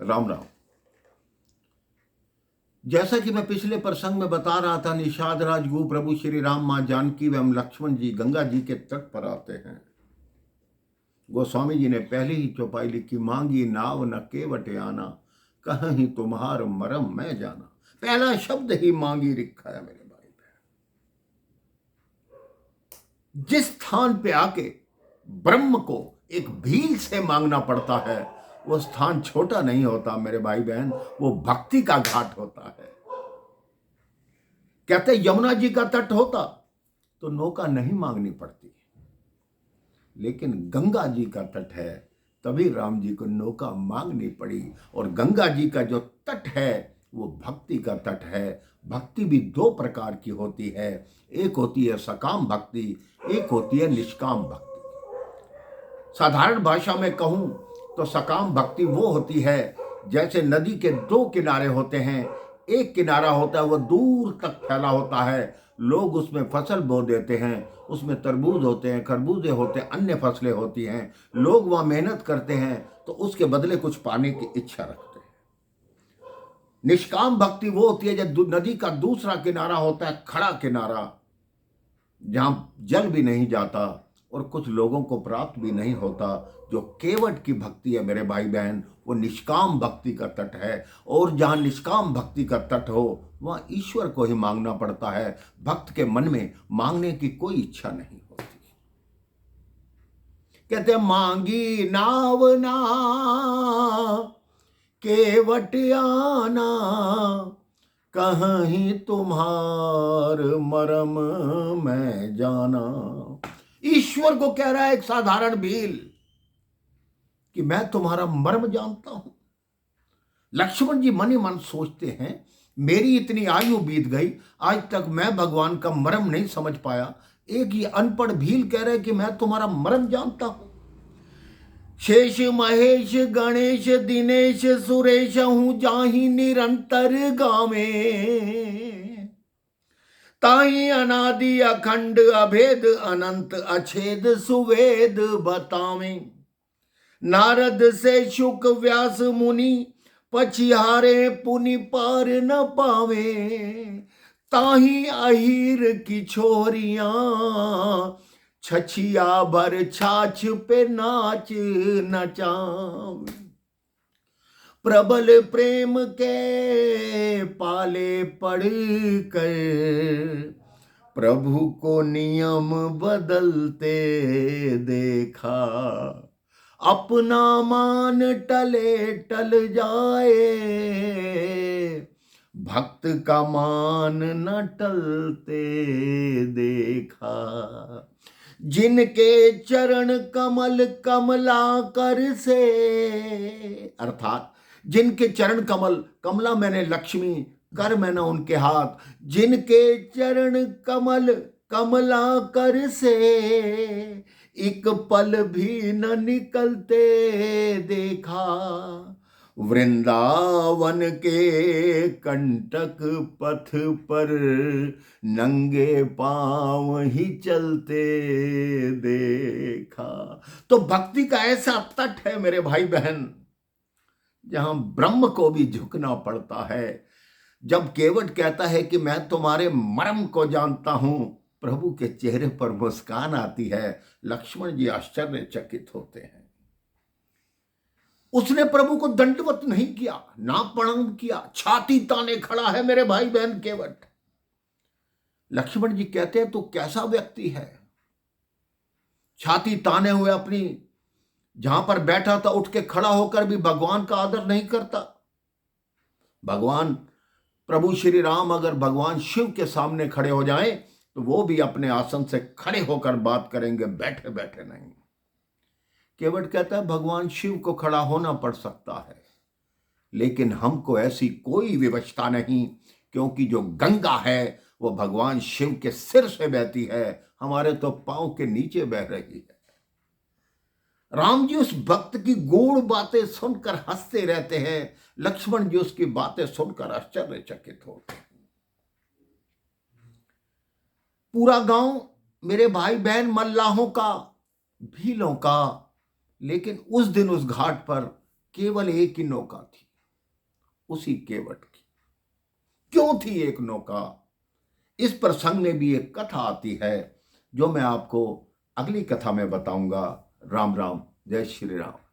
राम राम। जैसा कि मैं पिछले प्रसंग में बता रहा था, निषाद राजगु प्रभु श्री राम, मां जानकी एवं लक्ष्मण जी गंगा जी के तट पर आते हैं। गोस्वामी जी ने पहले ही चौपाई लिखी, मांगी नाव न केवट आना, कहीं तुम्हार मरम मैं जाना। पहला शब्द ही मांगी लिखा है मेरे भाई बहन। जिस स्थान पे आके ब्रह्म को एक भील से मांगना पड़ता है, वो स्थान छोटा नहीं होता मेरे भाई बहन, वो भक्ति का घाट होता है। कहते यमुना जी का तट होता तो नौका नहीं मांगनी पड़ती, लेकिन गंगा जी का तट है, तभी राम जी को नौका मांगनी पड़ी। और गंगा जी का जो तट है वो भक्ति का तट है। भक्ति भी दो प्रकार की होती है, एक होती है सकाम भक्ति, एक होती है निष्काम भक्ति। साधारण भाषा में कहूं तो सकाम भक्ति वो होती है जैसे नदी के दो किनारे होते हैं, एक किनारा होता है वो दूर तक फैला होता है, लोग उसमें फसल बो देते हैं, उसमें तरबूज होते हैं, खरबूजे होते हैं, अन्य फसलें होती हैं, लोग वहां मेहनत करते हैं तो उसके बदले कुछ पाने की इच्छा रखते हैं। निष्काम भक्ति वो होती है जब नदी का दूसरा किनारा होता है, खड़ा किनारा, जहां जल भी नहीं जाता और कुछ लोगों को प्राप्त भी नहीं होता। जो केवट की भक्ति है मेरे भाई बहन, वो निष्काम भक्ति का तट है। और जहां निष्काम भक्ति का तट हो वहां ईश्वर को ही मांगना पड़ता है। भक्त के मन में मांगने की कोई इच्छा नहीं होती। कहते हैं मांगी नाव ना केवट आना, कहीं तुम्हार मरम मैं जाना। ईश्वर को कह रहा है एक साधारण भील कि मैं तुम्हारा मर्म जानता हूं। लक्ष्मण जी मन ही मन सोचते हैं, मेरी इतनी आयु बीत गई, आज तक मैं भगवान का मर्म नहीं समझ पाया। एक ही अनपढ़ भील कह रहे कि मैं तुम्हारा मर्म जानता हूं। शेष महेश गणेश दिनेश सुरेश हूं जाहि निरंतर गावे, ताही अनादि अखंड अभेद अनंत अछेद सुवेद बतावे। नारद से शुक व्यास मुनि पछिहारे पुनि पार न पावे, ताही अहीर की छोरियां छछिया भर छाछ पे नाच नचावे। प्रबल प्रेम के पाले पड़ कर प्रभु को नियम बदलते देखा, अपना मान टले टल जाए, भक्त का मान न टलते देखा। जिनके चरण कमल कमला कर से, अर्थात जिनके चरण कमल, कमला मैंने लक्ष्मी, कर मैंने उनके हाथ, जिनके चरण कमल कमला कर से एक पल भी न निकलते देखा। वृंदावन के कंटक पथ पर नंगे पांव ही चलते देखा। तो भक्ति का ऐसा तट है मेरे भाई बहन, जहां ब्रह्म को भी झुकना पड़ता है। जब केवट कहता है कि मैं तुम्हारे मर्म को जानता हूं, प्रभु के चेहरे पर मुस्कान आती है। लक्ष्मण जी आश्चर्यचकित होते हैं। उसने प्रभु को दंडवत नहीं किया, ना प्रणाम किया, छाती ताने खड़ा है मेरे भाई बहन केवट। लक्ष्मण जी कहते हैं तू कैसा व्यक्ति है, छाती ताने हुए अपनी जहां पर बैठा था उठ के खड़ा होकर भी भगवान का आदर नहीं करता। भगवान प्रभु श्री राम अगर भगवान शिव के सामने खड़े हो जाएं तो वो भी अपने आसन से खड़े होकर बात करेंगे, बैठे बैठे नहीं। केवट कहता है भगवान शिव को खड़ा होना पड़ सकता है, लेकिन हमको ऐसी कोई विवशता नहीं, क्योंकि जो गंगा है वो भगवान शिव के सिर से बहती है, हमारे तो पांव के नीचे बह रही है। राम जी उस भक्त की गूढ़ बातें सुनकर हंसते रहते हैं, लक्ष्मण जी उसकी बातें सुनकर आश्चर्यचकित होते हैं। पूरा गांव मेरे भाई बहन मल्लाहों का, भीलों का, लेकिन उस दिन उस घाट पर केवल एक ही नौका थी। उसी केवट की। क्यों थी एक नौका? इस प्रसंग में भी एक कथा आती है जो मैं आपको अगली कथा में बताऊंगा। राम राम, जय श्री राम।